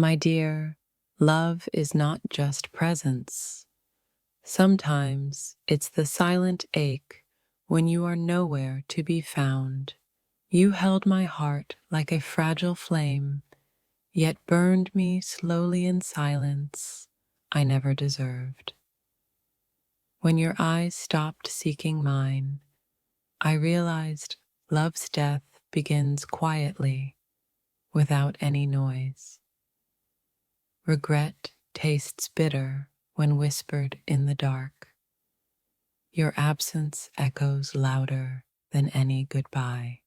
My dear, love is not just presence. Sometimes it's the silent ache when you are nowhere to be found. You held my heart like a fragile flame, yet burned me slowly in silence I never deserved. When your eyes stopped seeking mine, I realized love's death begins quietly, without any noise. Regret tastes bitter when whispered in the dark. Your absence echoes louder than any goodbye.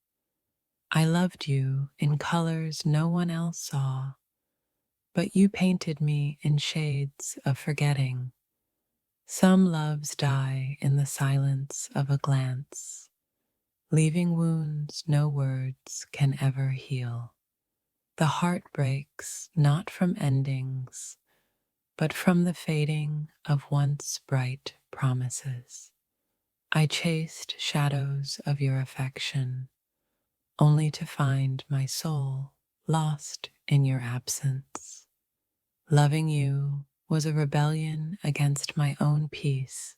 I loved you in colors no one else saw, but you painted me in shades of forgetting. Some loves die in the silence of a glance, leaving wounds no words can ever heal. The heart breaks not from endings, but from the fading of once bright promises. I chased shadows of your affection, only to find my soul lost in your absence. Loving you was a rebellion against my own peace,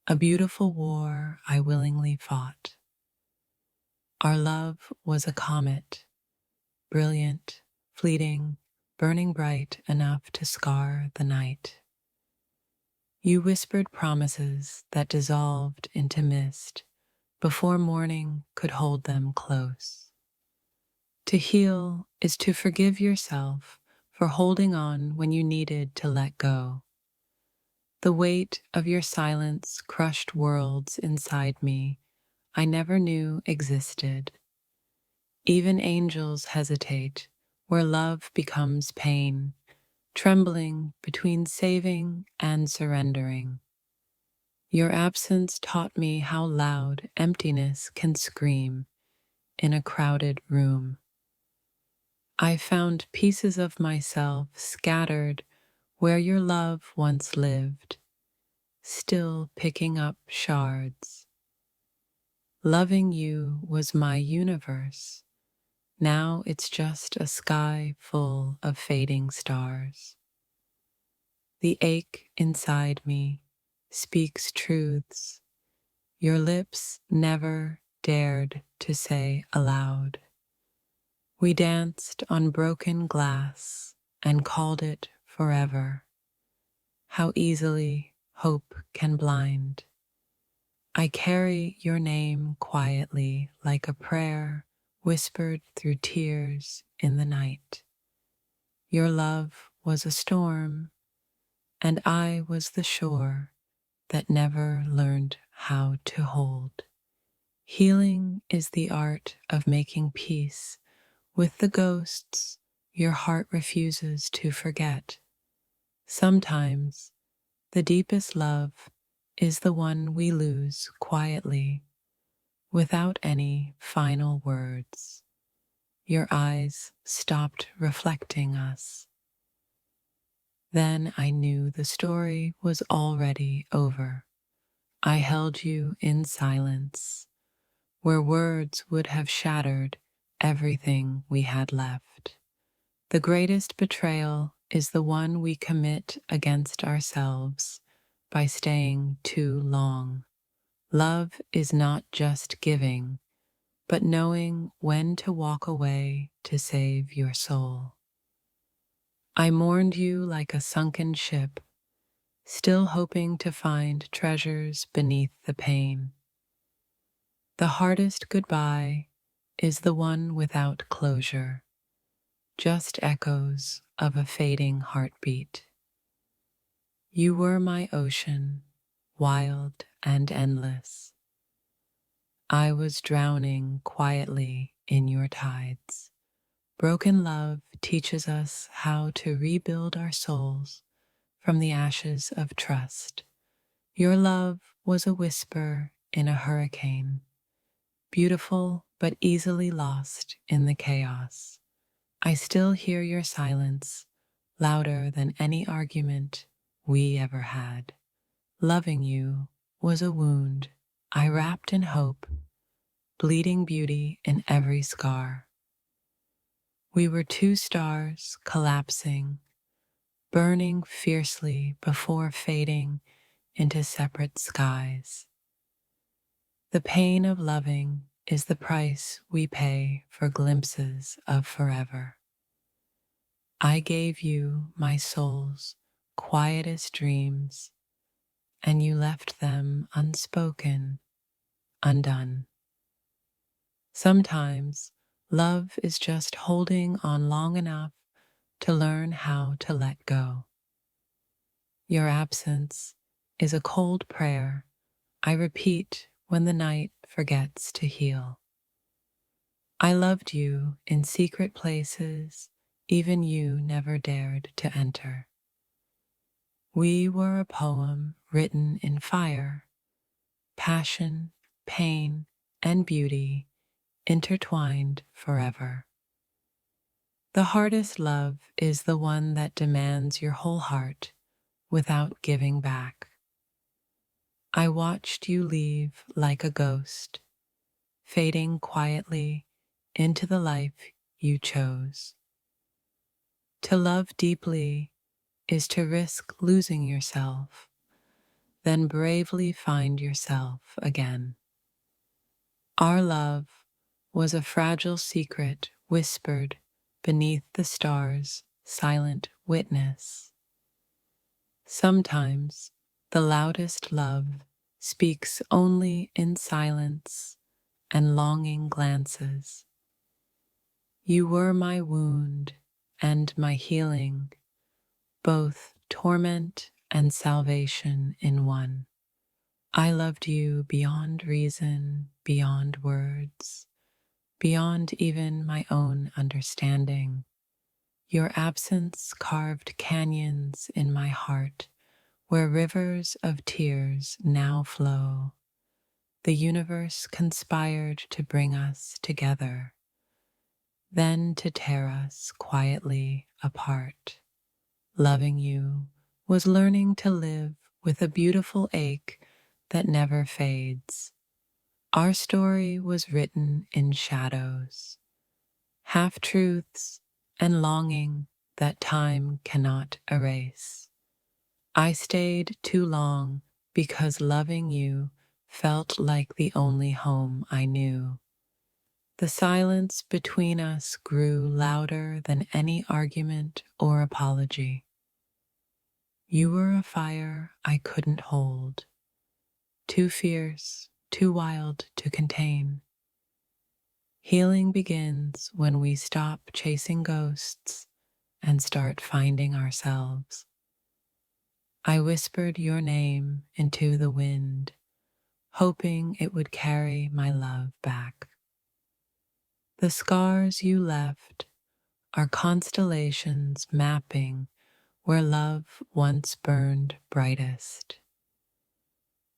a beautiful war I willingly fought. Our love was a comet, brilliant, fleeting, burning bright enough to scar the night. You whispered promises that dissolved into mist before morning could hold them close. To heal is to forgive yourself for holding on when you needed to let go. The weight of your silence crushed worlds inside me I never knew existed. Even angels hesitate where love becomes pain, trembling between saving and surrendering. Your absence taught me how loud emptiness can scream in a crowded room. I found pieces of myself scattered where your love once lived, still picking up shards. Loving you was my universe. Now it's just a sky full of fading stars. The ache inside me speaks truths your lips never dared to say aloud. We danced on broken glass and called it forever. How easily hope can blind. I carry your name quietly like a prayer whispered through tears in the night. Your love was a storm, and I was the shore that never learned how to hold. Healing is the art of making peace with the ghosts your heart refuses to forget. Sometimes the deepest love is the one we lose quietly, without any final words. Your eyes stopped reflecting us. Then I knew the story was already over. I held you in silence, where words would have shattered everything we had left. The greatest betrayal is the one we commit against ourselves by staying too long. Love is not just giving, but knowing when to walk away to save your soul. I mourned you like a sunken ship, still hoping to find treasures beneath the pain. The hardest goodbye is the one without closure, just echoes of a fading heartbeat. You were my ocean, wild and endless. I was drowning quietly in your tides. Broken love teaches us how to rebuild our souls from the ashes of trust. Your love was a whisper in a hurricane, beautiful but easily lost in the chaos. I still hear your silence, louder than any argument we ever had. Loving you was a wound I wrapped in hope, bleeding beauty in every scar. We were two stars collapsing, burning fiercely before fading into separate skies. The pain of loving is the price we pay for glimpses of forever. I gave you my soul's quietest dreams, and you left them unspoken, undone. Sometimes love is just holding on long enough to learn how to let go. Your absence is a cold prayer I repeat when the night forgets to heal. I loved you in secret places even you never dared to enter. We were a poem written in fire, passion, pain, and beauty intertwined forever. The hardest love is the one that demands your whole heart without giving back. I watched you leave like a ghost, fading quietly into the life you chose. To love deeply is to risk losing yourself, then bravely find yourself again. Our love was a fragile secret whispered beneath the stars' silent witness. Sometimes the loudest love speaks only in silence and longing glances. You were my wound and my healing, both torment and salvation in one. I loved you beyond reason, beyond words, beyond even my own understanding. Your absence carved canyons in my heart where rivers of tears now flow. The universe conspired to bring us together, then to tear us quietly apart. Loving you was learning to live with a beautiful ache that never fades. Our story was written in shadows, half-truths and longing that time cannot erase. I stayed too long because loving you felt like the only home I knew. The silence between us grew louder than any argument or apology. You were a fire I couldn't hold, too fierce, too wild to contain. Healing begins when we stop chasing ghosts and start finding ourselves. I whispered your name into the wind, hoping it would carry my love back. The scars you left are constellations mapping where love once burned brightest.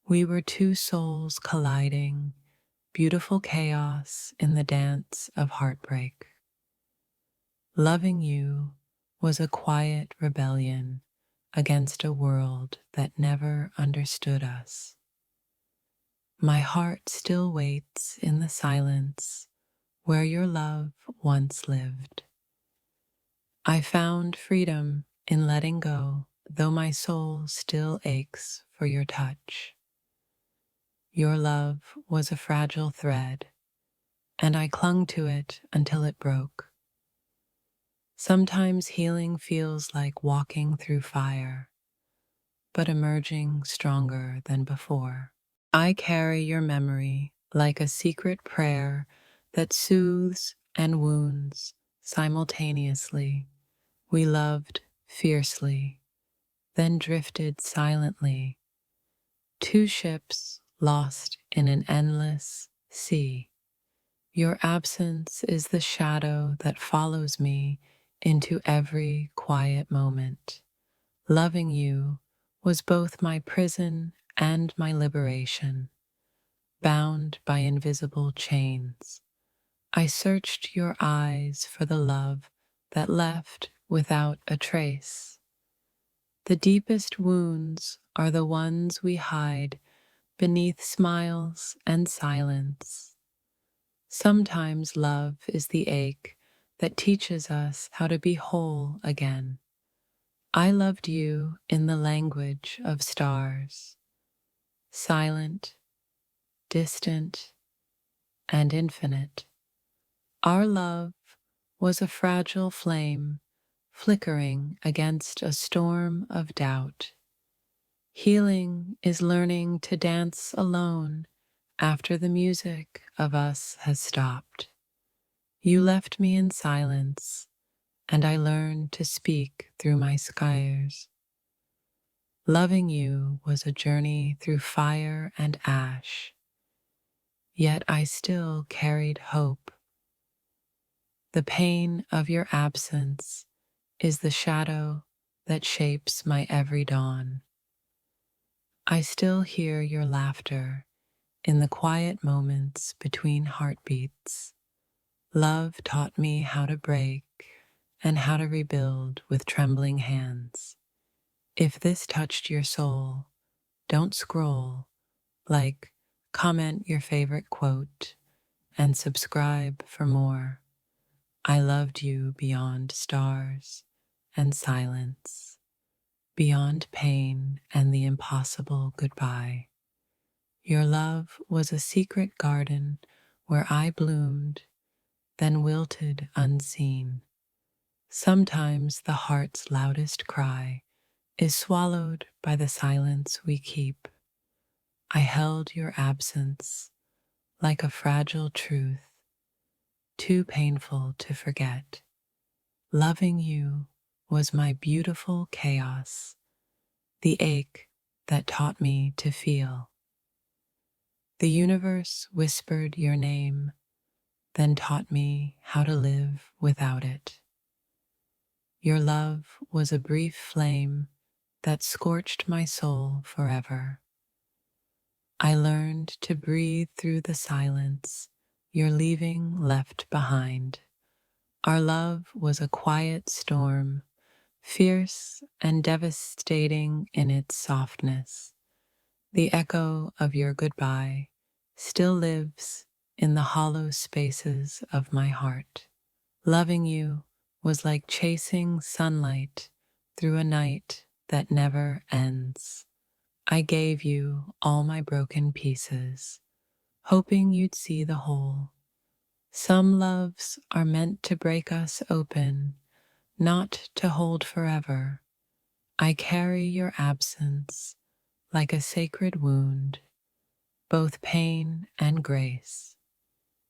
We were two souls colliding, beautiful chaos in the dance of heartbreak. Loving you was a quiet rebellion against a world that never understood us. My heart still waits in the silence where your love once lived. I found freedom in letting go, though my soul still aches for your touch. Your love was a fragile thread, and I clung to it until it broke. Sometimes healing feels like walking through fire, but emerging stronger than before. I carry your memory like a secret prayer that soothes and wounds simultaneously. We loved fiercely, then drifted silently, two ships lost in an endless sea. Your absence is the shadow that follows me into every quiet moment. Loving you was both my prison and my liberation, bound by invisible chains. I searched your eyes for the love that left without a trace. The deepest wounds are the ones we hide beneath smiles and silence. Sometimes love is the ache that teaches us how to be whole again. I loved you in the language of stars, silent, distant, and infinite. Our love was a fragile flame flickering against a storm of doubt. Healing is learning to dance alone after the music of us has stopped. You left me in silence, and I learned to speak through my scars. Loving you was a journey through fire and ash, yet I still carried hope. The pain of your absence is the shadow that shapes my every dawn. I still hear your laughter in the quiet moments between heartbeats. Love taught me how to break and how to rebuild with trembling hands. If this touched your soul, don't scroll, like, comment your favorite quote, and subscribe for more. I loved you beyond stars and silence, beyond pain and the impossible goodbye. Your love was a secret garden where I bloomed, then wilted unseen. Sometimes the heart's loudest cry is swallowed by the silence we keep. I held your absence like a fragile truth, too painful to forget. Loving you was my beautiful chaos, the ache that taught me to feel. The universe whispered your name, then taught me how to live without it. Your love was a brief flame that scorched my soul forever. I learned to breathe through the silence your leaving left behind. Our love was a quiet storm, fierce and devastating in its softness. The echo of your goodbye still lives in the hollow spaces of my heart. Loving you was like chasing sunlight through a night that never ends. I gave you all my broken pieces, hoping you'd see the whole. Some loves are meant to break us open, not to hold forever. I carry your absence like a sacred wound, both pain and grace.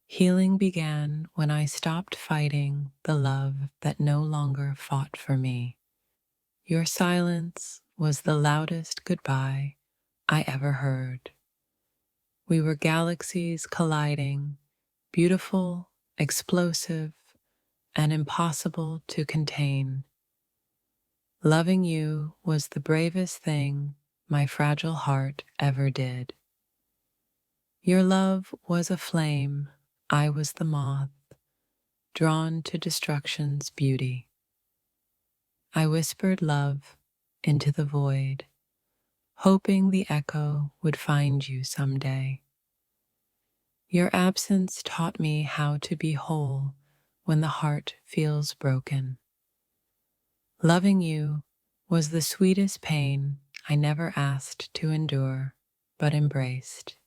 Healing began when I stopped fighting the love that no longer fought for me. Your silence was the loudest goodbye I ever heard. We were galaxies colliding, beautiful, explosive, and impossible to contain. Loving you was the bravest thing my fragile heart ever did. Your love was a flame, I was the moth, drawn to destruction's beauty. I whispered love into the void, hoping the echo would find you someday. Your absence taught me how to be whole when the heart feels broken. Loving you was the sweetest pain I never asked to endure, but embraced.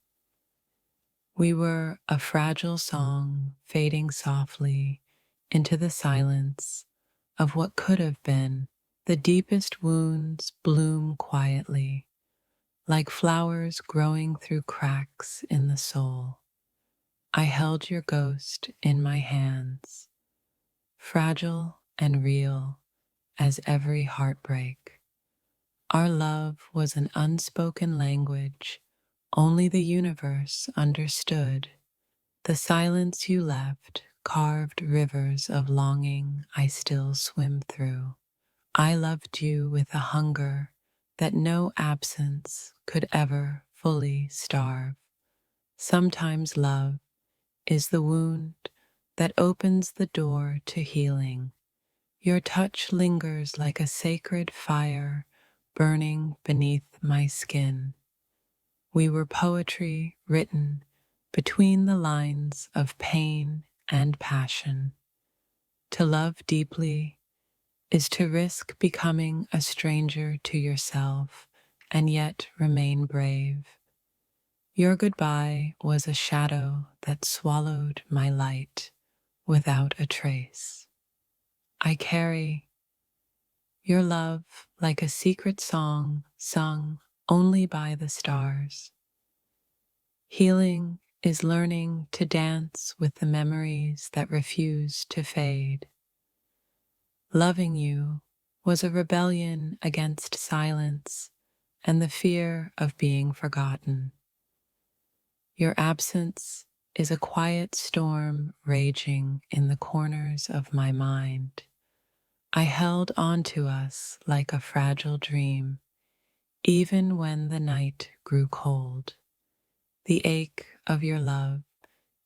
We were a fragile song fading softly into the silence of what could have been. The deepest wounds bloom quietly, like flowers growing through cracks in the soul. I held your ghost in my hands, fragile and real as every heartbreak. Our love was an unspoken language only the universe understood. The silence you left carved rivers of longing I still swim through. I loved you with a hunger that no absence could ever fully starve. Sometimes love is the wound that opens the door to healing. Your touch lingers like a sacred fire burning beneath my skin. We were poetry written between the lines of pain and passion. To love deeply is to risk becoming a stranger to yourself and yet remain brave. Your goodbye was a shadow that swallowed my light without a trace. I carry your love like a secret song sung only by the stars. Healing is learning to dance with the memories that refuse to fade. Loving you was a rebellion against silence and the fear of being forgotten. Your absence is a quiet storm raging in the corners of my mind. I held on to us like a fragile dream, even when the night grew cold. The ache of your love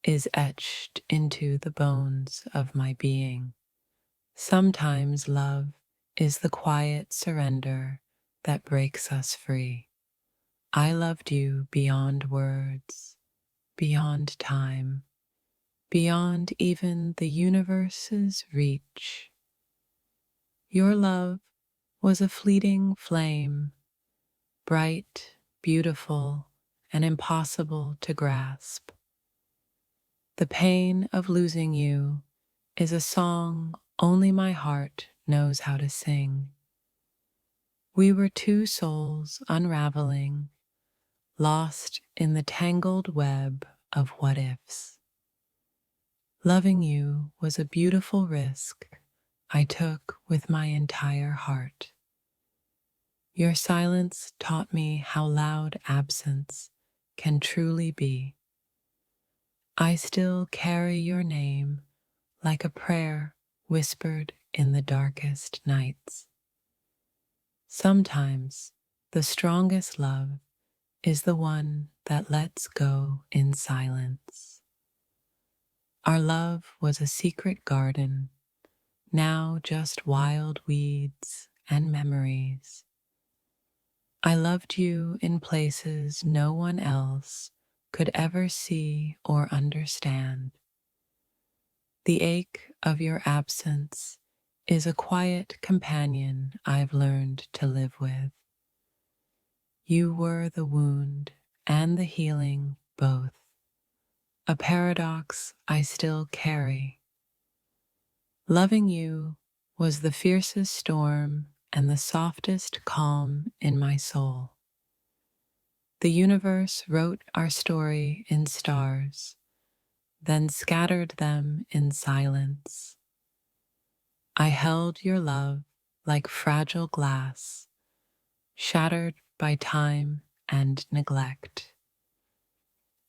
is etched into the bones of my being. Sometimes love is the quiet surrender that breaks us free. I loved you beyond words, beyond time, beyond even the universe's reach. Your love was a fleeting flame, bright, beautiful, and impossible to grasp. The pain of losing you is a song only my heart knows how to sing. We were two souls unraveling, lost in the tangled web of what ifs. Loving you was a beautiful risk I took with my entire heart. Your silence taught me how loud absence can truly be. I still carry your name like a prayer whispered in the darkest nights. Sometimes the strongest love is the one that lets go in silence. Our love was a secret garden, now just wild weeds and memories. I loved you in places no one else could ever see or understand. The ache of your absence is a quiet companion I've learned to live with. You were the wound and the healing both, a paradox I still carry. Loving you was the fiercest storm and the softest calm in my soul. The universe wrote our story in stars, then scattered them in silence. I held your love like fragile glass, shattered by time and neglect.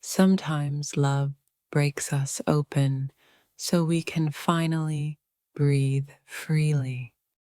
Sometimes love breaks us open so we can finally breathe freely.